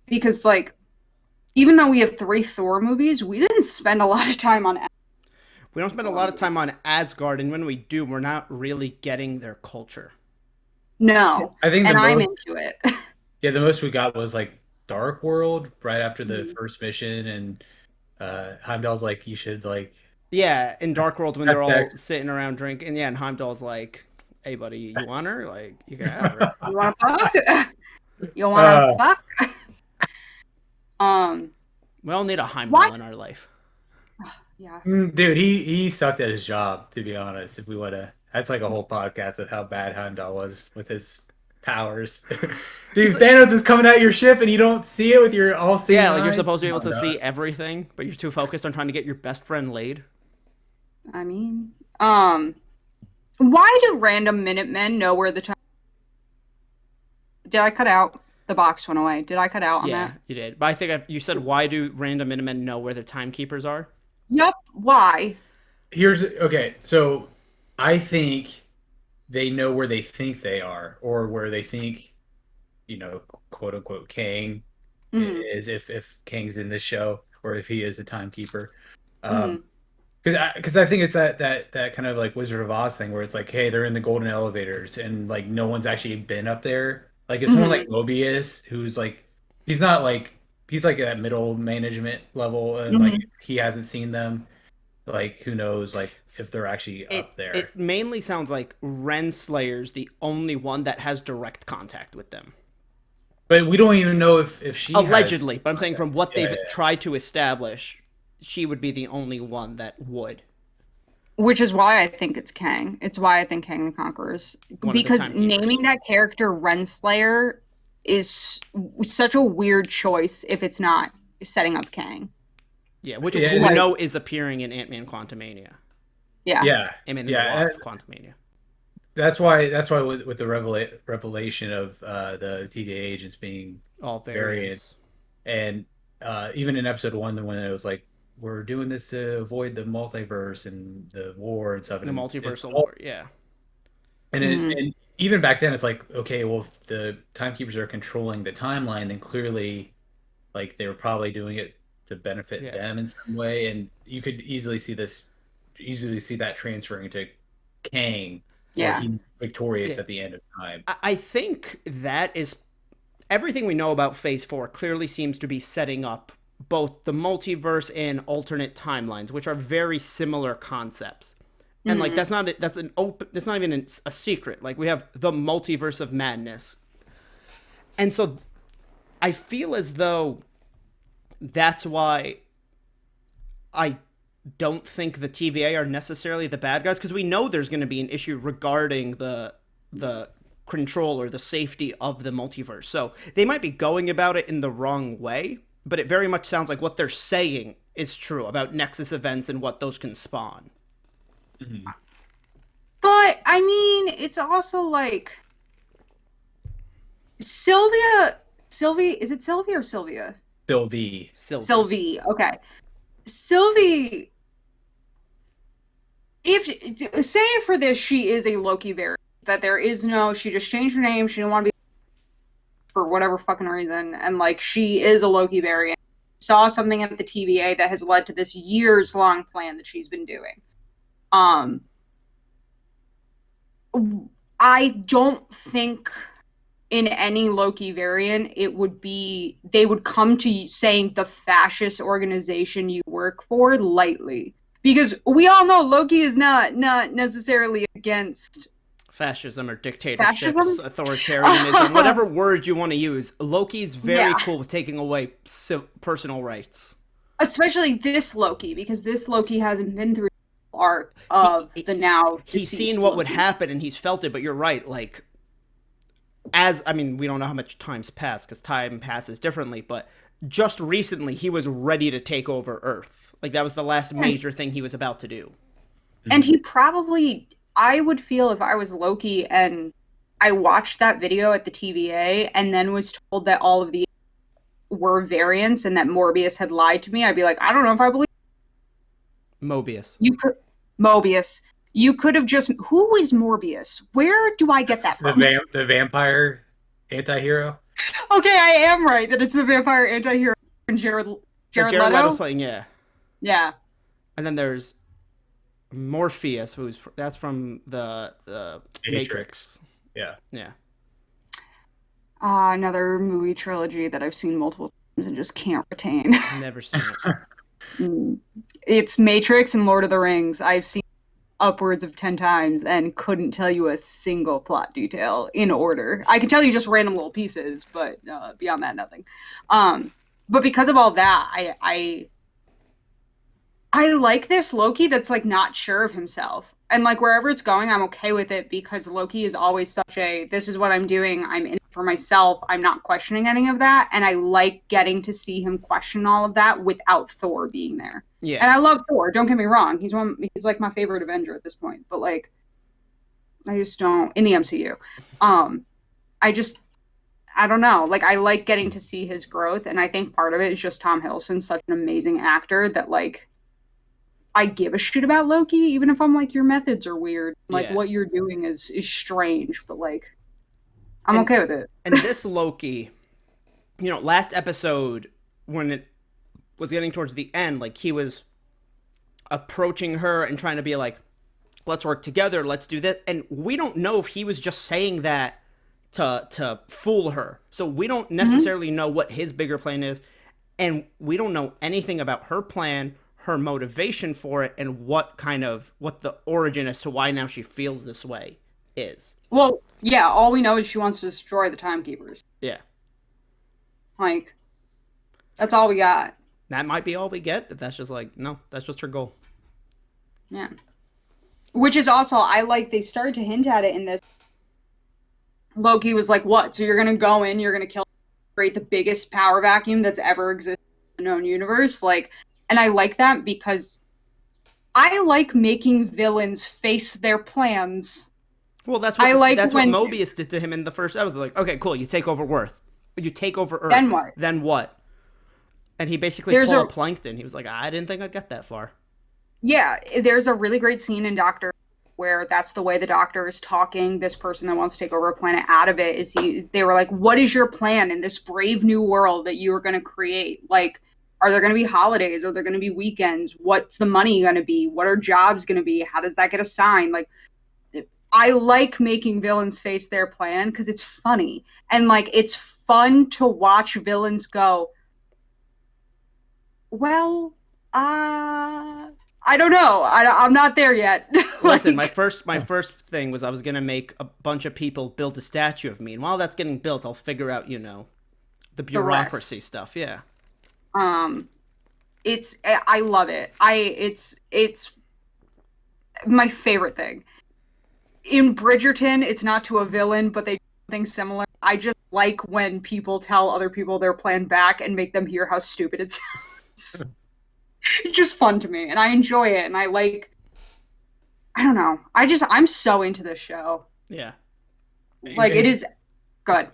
Speaker 3: because like even though we have 3 Thor movies, we didn't spend a lot of time on.
Speaker 1: We don't spend a lot of time on Asgard, and when we do, we're not really getting their culture.
Speaker 3: No,
Speaker 2: I think
Speaker 3: and
Speaker 2: the
Speaker 3: I'm
Speaker 2: most,
Speaker 3: into it.
Speaker 2: yeah, the most we got was like Dark World right after the
Speaker 3: Mhm.
Speaker 2: first mission, and Heimdall's like, you should like
Speaker 1: Yeah, in Dark World, when
Speaker 2: have
Speaker 1: they're all
Speaker 2: sex.
Speaker 1: sitting around drinking, yeah, and Heimdall's like, hey, buddy, you want her? Like, you can have her.
Speaker 3: You want to fuck? You want
Speaker 2: Uh,
Speaker 3: to fuck? Um,
Speaker 1: We all need a Heimdall in our life.
Speaker 3: yeah.
Speaker 2: dude, he sucked at his job, to be honest. If we want to, that's like a whole podcast of how bad Heimdall was with his powers. Dude, Thanos is coming at your ship and you don't see it with your all-seeing
Speaker 1: Yeah, like you're
Speaker 2: eyes?
Speaker 1: supposed to be able
Speaker 2: Come
Speaker 1: to
Speaker 2: on,
Speaker 1: see
Speaker 2: dog.
Speaker 1: everything, but you're too focused on trying to get your best friend laid.
Speaker 3: I mean, why do random Minutemen know where the time? Did I cut out? The box went away. Did I cut out on
Speaker 1: Yeah,
Speaker 3: that?
Speaker 1: you did. But I think you said, why do random Minutemen know where their timekeepers are?
Speaker 3: Yep. Why?
Speaker 2: Here's okay. So I think they know where they think they are, or where they think, quote unquote, Kang
Speaker 3: Mm,
Speaker 2: is, if Kang's in this show, or if he is a timekeeper.
Speaker 3: mm,
Speaker 2: Because I think it's that kind of like Wizard of Oz thing where it's like, hey, they're in the golden elevators and like no one's actually been up there. Like if someone
Speaker 3: mm,
Speaker 2: like Mobius, who's like, he's not like he's like at middle management level, and like
Speaker 3: mm.
Speaker 2: he hasn't seen them. Like who knows, like if they're actually
Speaker 1: It
Speaker 2: up there.
Speaker 1: it mainly sounds like Renslayer's the only one that has direct contact with them.
Speaker 2: But we don't even know if she has.
Speaker 1: Allegedly, but I'm saying from what
Speaker 2: Yeah,
Speaker 1: they've
Speaker 2: yeah.
Speaker 1: tried to establish, she would be the only one that would.
Speaker 3: Which is why I think it's Kang. It's why I think Kang the Conqueror's
Speaker 1: One of the
Speaker 3: because
Speaker 1: timekeepers.
Speaker 3: naming that character Renslayer is such a weird choice if it's not setting up Kang.
Speaker 1: Yeah, which
Speaker 2: Yeah,
Speaker 1: who we
Speaker 3: like-
Speaker 1: know is appearing in Ant-Man Quantumania.
Speaker 3: Yeah.
Speaker 2: Yeah,
Speaker 1: Ant-Man and
Speaker 2: yeah.
Speaker 1: the Wasp Quantumania.
Speaker 2: That's why with the revelation of the TVA agents being
Speaker 1: All
Speaker 2: variant.
Speaker 1: variants.
Speaker 2: And even in episode 1, when it was like, we're doing this to avoid the multiverse and the war and stuff,
Speaker 1: The
Speaker 2: and
Speaker 1: multiversal war, yeah.
Speaker 2: and even back then, it's like, okay, well, if the timekeepers are controlling the timeline, then clearly, like they were probably doing it to benefit
Speaker 1: Yeah.
Speaker 2: them in some way, and you could easily see that transferring to Kang, where
Speaker 3: Yeah.
Speaker 2: he's victorious
Speaker 1: Yeah.
Speaker 2: at the end of time.
Speaker 1: I think that is everything we know about Phase 4 clearly seems to be setting up both the multiverse and alternate timelines, which are very similar concepts. And like that's not even a secret. Like we have the multiverse of madness. And so I feel as though that's why I don't think the TVA are necessarily the bad guys, because we know there's going to be an issue regarding the control or the safety of the multiverse. So they might be going about it in the wrong way, but it very much sounds like what they're saying is true about Nexus events and what those can spawn.
Speaker 2: Mhm.
Speaker 3: But I mean, it's also like Sylvie, is it Sylvia or Sylvia?
Speaker 2: Sylvie.
Speaker 3: Sylvie. Okay. Sylvie, if say for this, she is a Loki variant. That there is no, she just changed her name. She didn't want to be for whatever fucking reason, and like she is a Loki variant. Saw something at the TVA that has led to this years-long plan that she's been doing. I don't think in any Loki variant, it would be they would come to saying the fascist organization you work for lightly. Because we all know Loki is not necessarily against
Speaker 1: fascism or dictatorships,
Speaker 3: fascism.
Speaker 1: authoritarianism, whatever word you want to use. Loki's very
Speaker 3: Yeah.
Speaker 1: cool with taking away personal rights.
Speaker 3: Especially this Loki, because this Loki hasn't been through the arc
Speaker 1: He,
Speaker 3: of the now
Speaker 1: he's
Speaker 3: deceased
Speaker 1: seen what
Speaker 3: Loki.
Speaker 1: would happen and he's felt it, but you're right. Like, I mean, we don't know how much time's passed because time passes differently, but just recently he was ready to take over Earth. Like, that was the last major thing he was about to do.
Speaker 3: And he probably, I would feel if I was Loki and I watched that video at the TVA and then was told that all of these were variants and that Morbius had lied to me, I'd be like, I don't know if I believe
Speaker 1: Mobius.
Speaker 3: you could. Mobius. You could have just. Who is Morbius? Where do I get that from?
Speaker 2: The vampire anti-hero.
Speaker 3: Okay, I am right that it's the vampire anti-hero and Jared
Speaker 1: Jared
Speaker 3: Leto.
Speaker 1: Leto's playing, yeah.
Speaker 3: Yeah.
Speaker 1: And then there's Morpheus, that's from the Matrix.
Speaker 2: Yeah.
Speaker 1: Yeah.
Speaker 3: Another movie trilogy that I've seen multiple times and just can't retain.
Speaker 1: Never seen it.
Speaker 3: It's Matrix and Lord of the Rings. I've seen upwards of 10 times and couldn't tell you a single plot detail in order. I can tell you just random little pieces, but beyond that, nothing. But because of all that, I like this Loki that's like not sure of himself. And like wherever it's going, I'm okay with it because Loki is always such a this is what I'm doing. I'm in it for myself. I'm not questioning any of that. And I like getting to see him question all of that without Thor being there.
Speaker 1: Yeah.
Speaker 3: And I love Thor, don't get me wrong. He's like my favorite Avenger at this point. But like I just don't in the MCU. I don't know. Like I like getting to see his growth. And I think part of it is just Tom Hiddleston's such an amazing actor that like I give a shit about Loki, even if I'm like, your methods are weird. Like, what you're doing is strange, but like, I'm okay with it.
Speaker 1: And this Loki, last episode, when it was getting towards the end, like, he was approaching her and trying to be like, let's work together, let's do this. And we don't know if he was just saying that to fool her. So we don't necessarily know what his bigger plan is. And we don't know anything about her plan, her motivation for it, and what the origin as to why now she feels this way is.
Speaker 3: Well, yeah, all we know is she wants to destroy the Timekeepers.
Speaker 1: Yeah.
Speaker 3: Like, that's all we got.
Speaker 1: That might be all we get, if that's just like, no, that's just her goal.
Speaker 3: Yeah. Which is also, I like, they started to hint at it in this. Loki was like, what? So you're going to go in, you're going to create the biggest power vacuum that's ever existed in the known universe? Like, and I like that because I like making villains face their plans.
Speaker 1: Well, that's what Mobius did to him in the first episode. Like, okay, cool, you take over Earth. You take over Earth.
Speaker 3: Then what?
Speaker 1: Then what? And he basically pulled Plankton. He was like, I didn't think I'd get that far.
Speaker 3: Yeah, there's a really great scene in Doctor where that's the way the Doctor is talking this person that wants to take over a planet out of it. They were like, what is your plan in this brave new world that you are going to create? Like, are there going to be holidays? Are there going to be weekends? What's the money going to be? What are jobs going to be? How does that get assigned? Like, I like making villains face their plan because it's funny. And, like, it's fun to watch villains go, well, I don't know. I'm not there yet.
Speaker 1: Listen, my first thing was I was going to make a bunch of people build a statue of me. And while that's getting built, I'll figure out, the bureaucracy stuff. Yeah.
Speaker 3: I love it. It's my favorite thing. In Bridgerton, it's not to a villain, but they do things similar. I just like when people tell other people their plan back and make them hear how stupid it sounds. It's just fun to me, and I enjoy it, and I don't know. I'm so into this show.
Speaker 1: Yeah.
Speaker 3: Like, it is good.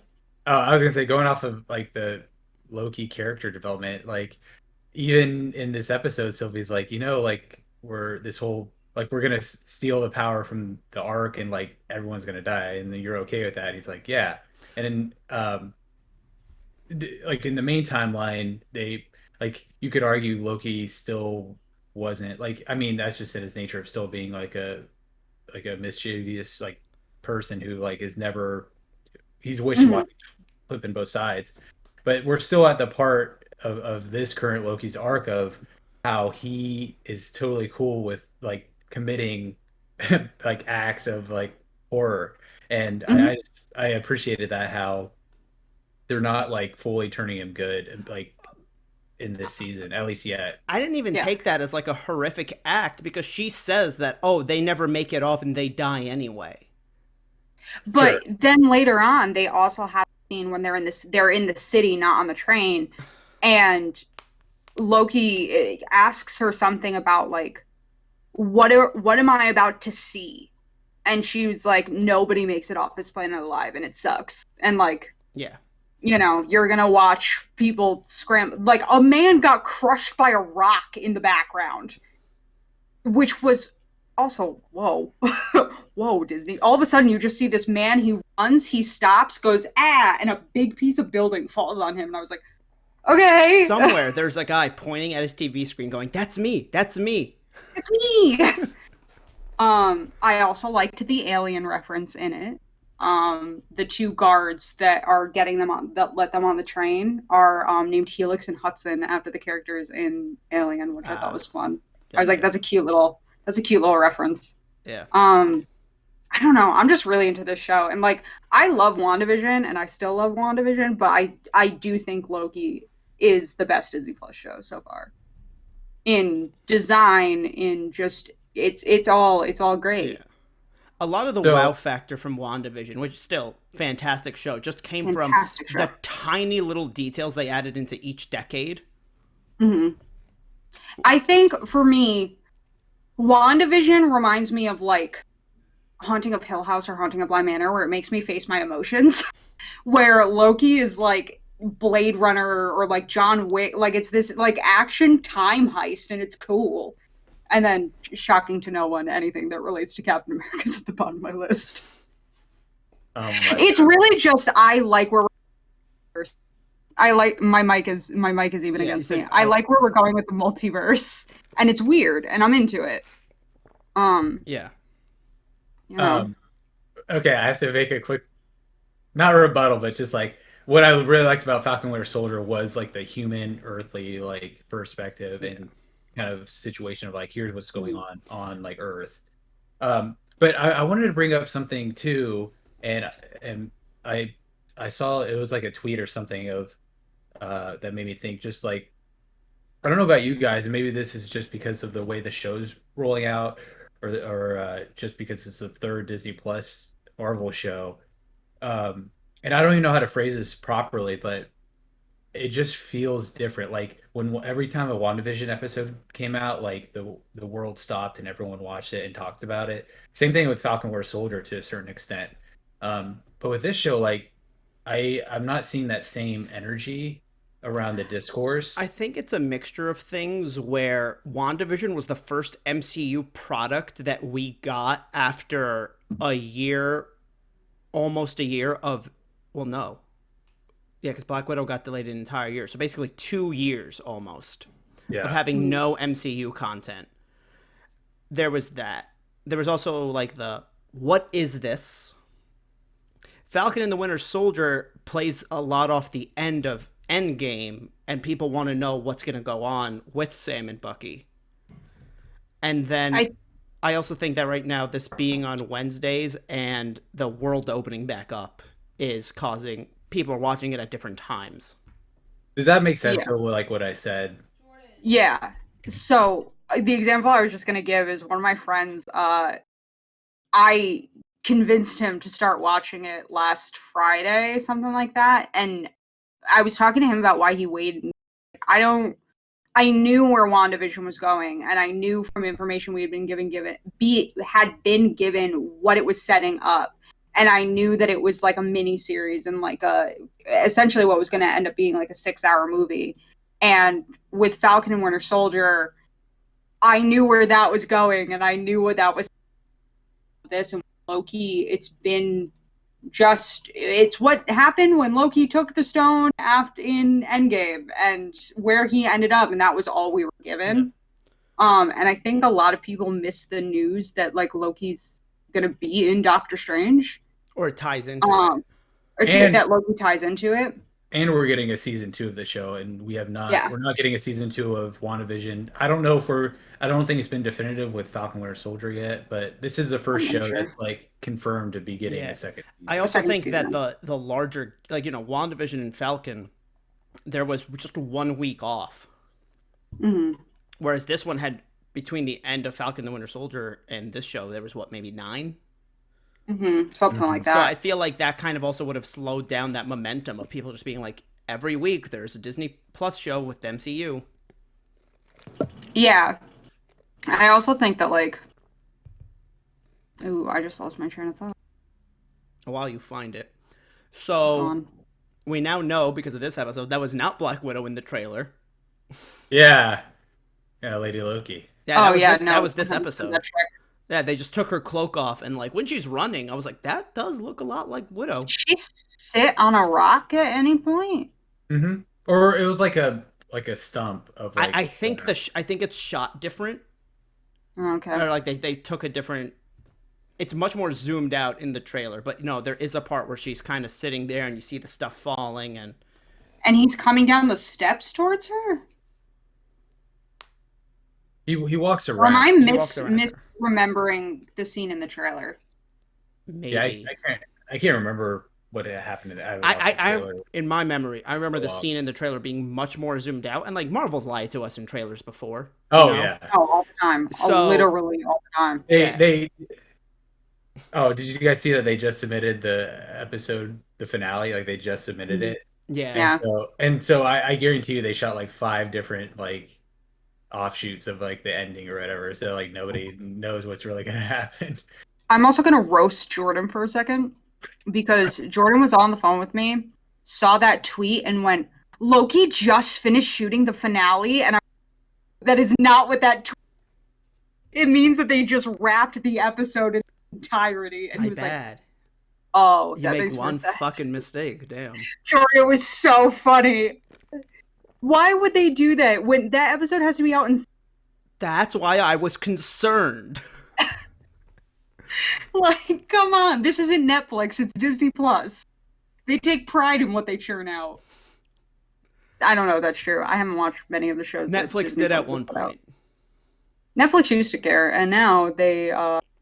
Speaker 2: I was gonna say, going off of like the Loki character development, like even in this episode, Sylvie's like, like we're gonna steal the power from the Ark, and like everyone's gonna die, and then you're okay with that. He's like, yeah. And then like in the main timeline, they like, you could argue Loki still wasn't like, I mean, that's just in his nature of still being like a mischievous like person who like is never, he's wishy-washy, flipping both sides. But we're still at the part of this current Loki's arc of how he is totally cool with like committing like acts of like horror, and I appreciated that, how they're not like fully turning him good and like in this season, at least yet.
Speaker 1: I didn't even take that as like a horrific act, because she says that, oh, they never make it off and they die anyway.
Speaker 3: But then later on, they also have a scene when they're in the city, not on the train, and Loki asks her something about like, what am I about to see? And she was like, nobody makes it off this planet alive, and it sucks. And like,
Speaker 1: yeah,
Speaker 3: you know, you're gonna watch people scramble. Like, a man got crushed by a rock in the background, which was also, whoa. Whoa, Disney. All of a sudden, you just see this man, he runs, he stops, goes, ah, and a big piece of building falls on him. And I was like, okay.
Speaker 1: Somewhere there's a guy pointing at his TV screen going, that's me, that's me.
Speaker 3: It's me. I also liked the alien reference in it. The two guards that are getting them on, that let them on the train, are named Helix and Hudson after the characters in Alien, which I thought was fun. Gotcha. I was like, that's a cute little reference.
Speaker 1: Yeah.
Speaker 3: I don't know. I'm just really into this show, and like, I love WandaVision, and I still love WandaVision, but I do think Loki is the best Disney Plus show so far. In design, in just it's all great. Yeah.
Speaker 1: A lot of the wow factor from WandaVision, which is still fantastic show, just came from the tiny little details they added into each decade.
Speaker 3: Mm-hmm. I think for me, WandaVision reminds me of like Haunting of Hill House or Haunting of Bly Manor, where it makes me face my emotions. Where Loki is like Blade Runner or like John Wick, like it's this like action time heist, and it's cool. And then, shocking to no one, anything that relates to Captain America is at the bottom of my list. It's really just, I like where we're, I like, my mic is even against me. I like where we're going with the multiverse, and it's weird, and I'm into it.
Speaker 1: Yeah.
Speaker 3: You know.
Speaker 2: Okay, I have to make a quick, not a rebuttal, but just like, what I really liked about Falcon Winter Soldier was like the human, earthly like perspective and kind of situation of like, here's what's going on like Earth. But I wanted to bring up something too, and I saw it was like a tweet or something of that made me think, just like, I don't know about you guys, and maybe this is just because of the way the show's rolling out, or just because it's the third Disney Plus Marvel show. And I don't even know how to phrase this properly, but it just feels different. Like every time a WandaVision episode came out, like the world stopped and everyone watched it and talked about it. Same thing with Falcon Winter Soldier to a certain extent. But with this show, like I'm not seeing that same energy around the discourse.
Speaker 1: I think it's a mixture of things, where WandaVision was the first MCU product that we got after almost a year of, well, no. Yeah, because Black Widow got delayed an entire year. So basically 2 years almost of having no MCU content. There was that. There was also like what is this? Falcon and the Winter Soldier plays a lot off the end of Endgame, and people want to know what's going to go on with Sam and Bucky. And then I also think that right now, this being on Wednesdays and the world opening back up is causing people are watching it at different times.
Speaker 2: Does that make sense to like what I said?
Speaker 3: Yeah. So the example I was just going to give is one of my friends. I convinced him to start watching it last Friday, something like that. And I was talking to him about why he waited. I knew where WandaVision was going, and I knew from information we had been had been given what it was setting up. And I knew that it was like a mini series and like essentially what was going to end up being like a 6-hour movie. And with Falcon and Winter Soldier, I knew where that was going, and I knew what that was. This and Loki, it's what happened when Loki took the stone in Endgame and where he ended up, and that was all we were given. And I think a lot of people miss the news that like Loki's gonna be in Doctor Strange,
Speaker 1: or it ties into it.
Speaker 2: And
Speaker 3: that Loki ties into it.
Speaker 2: and we're getting a season 2 of the show, and we're not getting a season 2 of WandaVision. I don't think it's been definitive with Falcon Winter Soldier yet, but this is the first show that's like confirmed to be getting a second season.
Speaker 1: I also think that the larger, like, WandaVision and Falcon, there was just 1 week off.
Speaker 3: Mm-hmm.
Speaker 1: Whereas this one had, between the end of Falcon the Winter Soldier and this show, there was maybe 9?
Speaker 3: Mm-hmm. Something like that.
Speaker 1: So I feel like that kind of also would have slowed down that momentum of people just being like, every week there's a Disney Plus show with the MCU.
Speaker 3: Yeah. I also think that, like... Ooh, I just lost my train of thought.
Speaker 1: While you find it. So, we now know, because of this episode, that was not Black Widow in the trailer.
Speaker 2: Yeah, Lady Loki.
Speaker 1: Yeah, that was this episode. Yeah, they just took her cloak off, and like when she's running, I was like, that does look a lot like Widow.
Speaker 3: Did she sit on a rock at any point?
Speaker 2: Mm-hmm. Or it was like a stump of like.
Speaker 1: I think I think it's shot different.
Speaker 3: Okay.
Speaker 1: Or like they took a different. It's much more zoomed out in the trailer, but no, there is a part where she's kind of sitting there, and you see the stuff falling, and
Speaker 3: he's coming down the steps towards her.
Speaker 2: He walks around.
Speaker 3: Or am I misremembering the scene in the trailer?
Speaker 1: Maybe.
Speaker 2: Yeah, I can't remember what had happened.
Speaker 1: I in my memory, I remember the scene in the trailer being much more zoomed out, and like Marvel's lied to us in trailers before.
Speaker 2: Oh yeah.
Speaker 3: Oh, all the time. Literally all the time.
Speaker 2: They. Oh, did you guys see that they just submitted the finale? Like they just submitted it.
Speaker 1: Yeah.
Speaker 2: And so I guarantee you they shot like 5 different like offshoots of like the ending or whatever, so like nobody knows what's really gonna happen.
Speaker 3: I'm also gonna roast Jordan for a second, because Jordan was on the phone with me, saw that tweet, and went, Loki just finished shooting the finale, and that is not what that it means that they just wrapped the episode in entirety. And he was like, oh, that makes one
Speaker 1: fucking mistake. Damn.
Speaker 3: Jordan, it was so funny. Why would they do that when that episode has to be out in...
Speaker 1: That's why I was concerned.
Speaker 3: Like, come on. This isn't Netflix. It's Disney Plus. They take pride in what they churn out. I don't know if that's true. I haven't watched many of the shows.
Speaker 1: Netflix did at one point.
Speaker 3: Netflix used to care, and now they...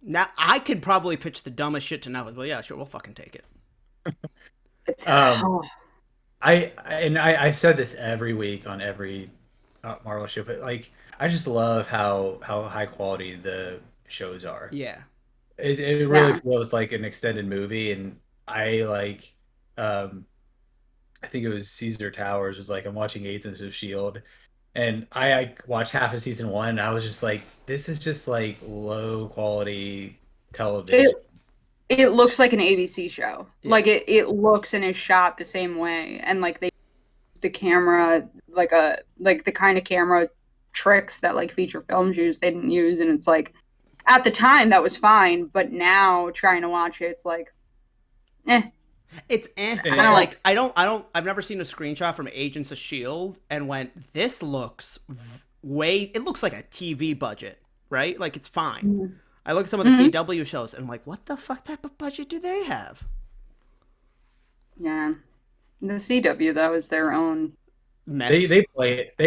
Speaker 1: Now, I could probably pitch the dumbest shit to Netflix, but yeah, sure, we'll fucking take it.
Speaker 2: I said this every week on every Marvel show, but like I just love how high quality the shows are.
Speaker 1: Yeah,
Speaker 2: it really feels like an extended movie, and I like I think it was Caesar Towers was like I'm watching Agents of Shield, and I watched half of season 1, and I was just like, this is just like low quality television.
Speaker 3: It looks like an ABC show. Yeah. Like it looks and is shot the same way, and like they use the camera like the kind of camera tricks that like feature films use. They didn't use, and it's like at the time that was fine, but now trying to watch it, it's like,
Speaker 1: It's I've never seen a screenshot from Agents of S.H.I.E.L.D. and went, this looks it looks like a TV budget, right? Like it's fine. Mm-hmm. I look at some of the CW shows and I'm like, what the fuck type of budget do they have?
Speaker 3: Yeah. The CW, though, is their own
Speaker 1: mess.
Speaker 2: They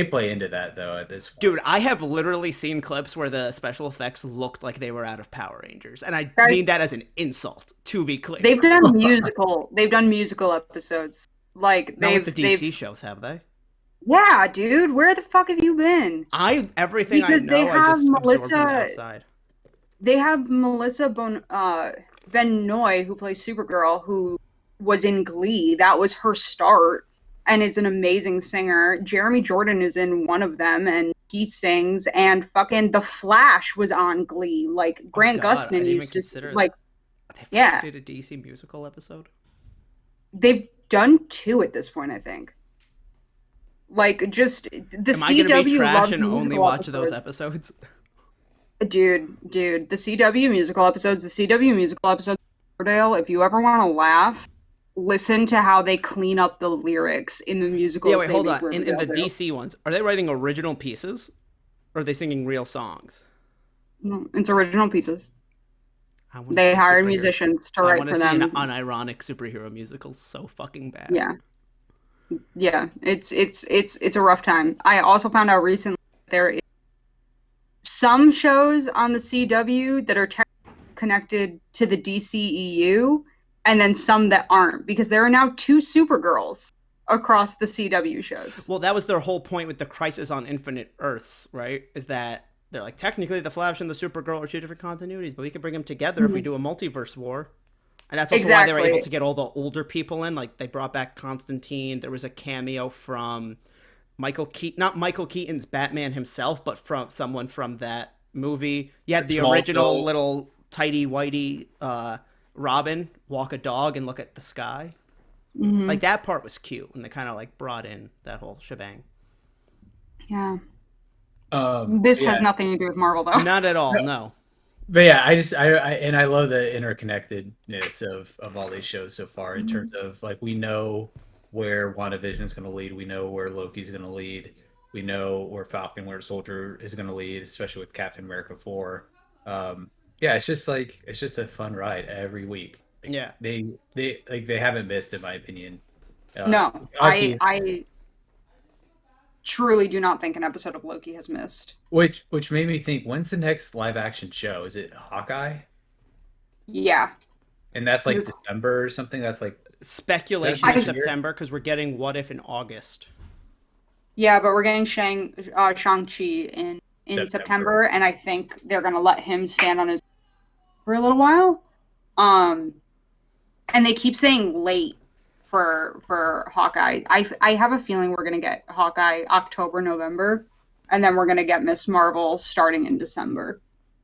Speaker 2: play into that, though, at this point.
Speaker 1: Dude, I have literally seen clips where the special effects looked like they were out of Power Rangers. And I mean that as an insult, to be clear.
Speaker 3: They've done musical episodes. Like
Speaker 1: the DC shows, have they?
Speaker 3: Yeah, dude. Where the fuck have you been?
Speaker 1: Everything because I know, they have I just absorbed from the outside.
Speaker 3: They have Melissa Benoist, who plays Supergirl, who was in Glee. That was her start, and is an amazing singer. Jeremy Jordan is in one of them, and he sings. And fucking The Flash was on Glee. Like Grant Gustin used to like.
Speaker 1: They did a DC musical episode.
Speaker 3: They've done 2 at this point, I think. Like just the
Speaker 1: Am I
Speaker 3: CW
Speaker 1: gonna be trash and
Speaker 3: only
Speaker 1: watch those episodes?
Speaker 3: Dude, the CW musical episodes, Riverdale, if you ever want to laugh, listen to how they clean up the lyrics in the musicals.
Speaker 1: Yeah, wait, hold on. In the DC ones, are they writing original pieces? Or are they singing real songs?
Speaker 3: No, it's original pieces.
Speaker 1: wanna
Speaker 3: They
Speaker 1: see
Speaker 3: hired
Speaker 1: superhero-
Speaker 3: musicians to
Speaker 1: I
Speaker 3: write
Speaker 1: want to
Speaker 3: for
Speaker 1: see an
Speaker 3: them.
Speaker 1: unironic superhero musical so fucking bad.
Speaker 3: Yeah. Yeah, it's a rough time. I also found out recently that there is some shows on the CW that are connected to the DCEU, and then some that aren't, because there are now 2 Supergirls across the CW shows.
Speaker 1: Well, that was their whole point with the Crisis on Infinite Earths, right? Is that they're like, technically the Flash and the Supergirl are 2 different continuities, but we can bring them together if we do a multiverse war. And that's also why they were able to get all the older people in. Like, they brought back Constantine. There was a cameo from Michael Keaton, not Michael Keaton's Batman himself, but from someone from that movie. You had the original little tighty whitey Robin walk a dog and look at the sky. Like, that part was cute, and they kind of like brought in that whole shebang.
Speaker 3: Yeah. This has nothing to do with Marvel, though.
Speaker 1: Not at all, no.
Speaker 2: But yeah, I love the interconnectedness of all these shows so far in terms of, like, we know where WandaVision is going to lead. We know where Loki's going to lead. We know where Falcon Winter Soldier is going to lead, especially with Captain America 4. Yeah, it's just a fun ride every week. Like,
Speaker 1: Yeah.
Speaker 2: they haven't missed, in my opinion.
Speaker 3: No, I truly do not think an episode of Loki has missed.
Speaker 2: Which made me think, when's the next live action show? Is it Hawkeye?
Speaker 3: Yeah.
Speaker 2: And that's like December or something? That's like
Speaker 1: speculation in September, because we're getting What If in August.
Speaker 3: Yeah, but we're getting Shang-Chi in September, and I think they're gonna let him stand on his for a little while. And they keep saying late for Hawkeye. I have a feeling we're gonna get Hawkeye October, November, and then we're gonna get Miss Marvel starting in December.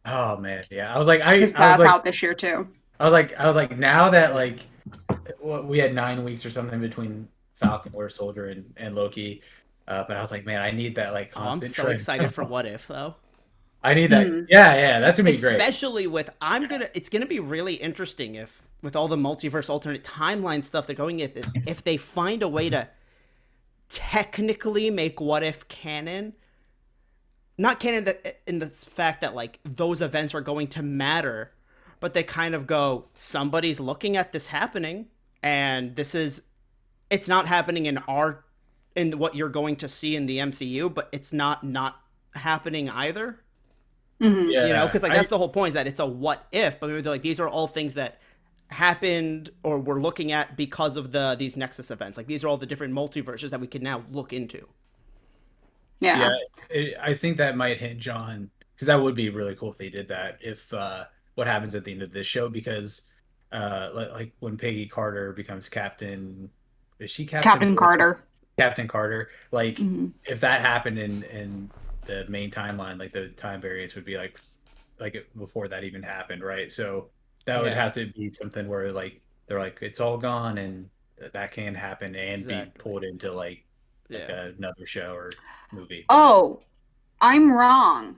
Speaker 2: Oh man, yeah. I was like,
Speaker 3: out this year too.
Speaker 2: I was like, now that, like, we had 9 weeks or something between Falcon, Winter Soldier, and Loki, but I was like, man, I need that, like, constant.
Speaker 1: I'm so excited for What If, though.
Speaker 2: I need that. Yeah, that's gonna be great.
Speaker 1: Especially with it's gonna be really interesting if, with all the multiverse alternate timeline stuff they're going with, if they find a way to technically make What If canon. Not canon in the fact that, like, those events are going to matter, but they kind of go, somebody's looking at this happening, and it's not happening in what you're going to see in the MCU, but it's not happening either.
Speaker 3: Mm-hmm.
Speaker 2: Yeah,
Speaker 1: you know, because, like, that's the whole point, is that it's a what if, but maybe they're like, these are all things that happened or we're looking at because of these Nexus events. Like, these are all the different multiverses that we can now look into.
Speaker 3: Yeah,
Speaker 2: I think that might hinge on, because that would be really cool if they did that. If what happens at the end of this show, because like when Peggy Carter becomes Captain, is she
Speaker 3: Captain Carter?
Speaker 2: Captain Carter. Like, if that happened in the main timeline, like, the time variance would be like before that even happened, right? So that would have to be something where, like, they're like, it's all gone, and that can happen and be pulled into like another show or movie.
Speaker 3: Oh, I'm wrong.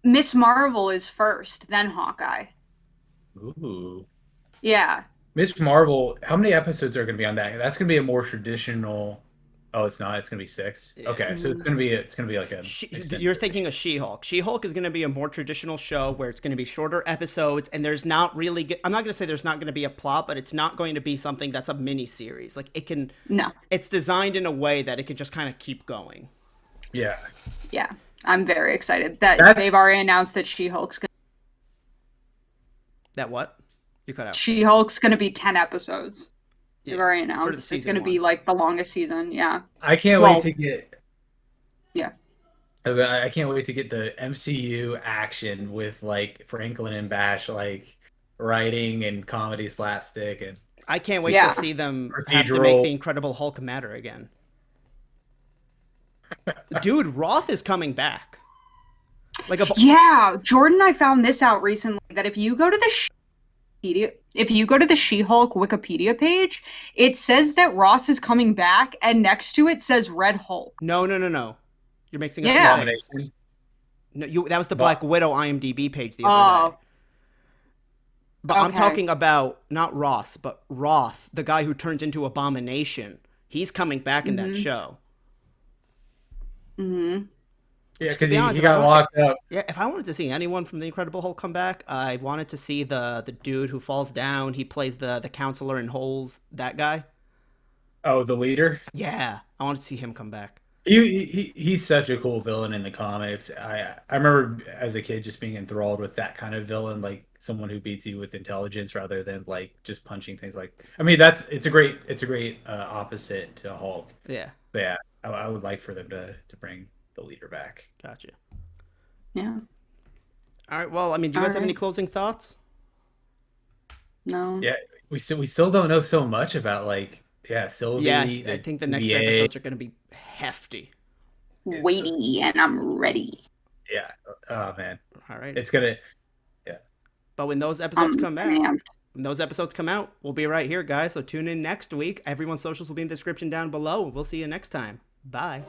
Speaker 3: Miss Marvel is first, then Hawkeye.
Speaker 2: Ooh.
Speaker 3: Yeah.
Speaker 2: Miss Marvel, how many episodes are going to be on that? That's going to be a more traditional. Oh, it's not. It's going to be 6. Okay, so it's going to be like a.
Speaker 1: You're thinking of She-Hulk. She-Hulk is going to be a more traditional show where it's going to be shorter episodes, and there's not really. I'm not going to say there's not going to be a plot, but it's not going to be something that's a mini series. Like, it can.
Speaker 3: No.
Speaker 1: It's designed in a way that it can just kind of keep going.
Speaker 2: Yeah.
Speaker 3: Yeah, I'm very excited that they've already announced that She-Hulk's going.
Speaker 1: That what? You cut out.
Speaker 3: She-Hulk's going to be 10 episodes.
Speaker 1: Yeah,
Speaker 3: they've already announced it's going to be like the longest season. Yeah.
Speaker 2: I can't wait to get.
Speaker 3: Yeah.
Speaker 2: I can't wait to get the MCU action with, like, Franklin and Bash, like, writing and comedy slapstick, and
Speaker 1: I can't wait to see them have to make the Incredible Hulk matter again. Dude, Roth is coming back. Like,
Speaker 3: yeah, Jordan, I found this out recently, that if you go to the She-Hulk Wikipedia page, it says that Ross is coming back, and next to it says Red Hulk.
Speaker 1: No. You're mixing up two things. No, that was the Black Widow IMDb page the other day. But okay. I'm talking about not Ross, but Roth, the guy who turns into Abomination. He's coming back in that show.
Speaker 2: Yeah,
Speaker 1: To
Speaker 2: because
Speaker 1: be honest,
Speaker 2: he
Speaker 1: if I
Speaker 2: got
Speaker 1: want-
Speaker 2: locked up.
Speaker 1: Yeah, if I wanted to see anyone from the Incredible Hulk come back, I wanted to see the dude who falls down. He plays the counselor in Holes. That guy.
Speaker 2: Oh, the leader.
Speaker 1: Yeah, I wanted to see him come back.
Speaker 2: He's such a cool villain in the comics. I remember as a kid just being enthralled with that kind of villain, like someone who beats you with intelligence rather than like just punching things. Like, I mean, it's a great opposite to Hulk.
Speaker 1: Yeah,
Speaker 2: But yeah, I would like for them to bring the leader back.
Speaker 1: gotcha.
Speaker 3: Yeah.
Speaker 1: All right. Well, I mean, do you guys have any closing thoughts?
Speaker 3: No.
Speaker 2: Yeah, we still don't know so much about like Sylvie.
Speaker 1: Yeah, I think the next
Speaker 2: TVA.
Speaker 1: episodes are going to be hefty.
Speaker 3: Weighty, and I'm ready.
Speaker 2: Yeah. Oh man,
Speaker 1: All right.
Speaker 2: it's gonna.
Speaker 1: But when those episodes come out,
Speaker 3: amped.
Speaker 1: we'll be right here, guys. So tune in next week. Everyone's socials will be in the description down below. We'll see you next time. Bye.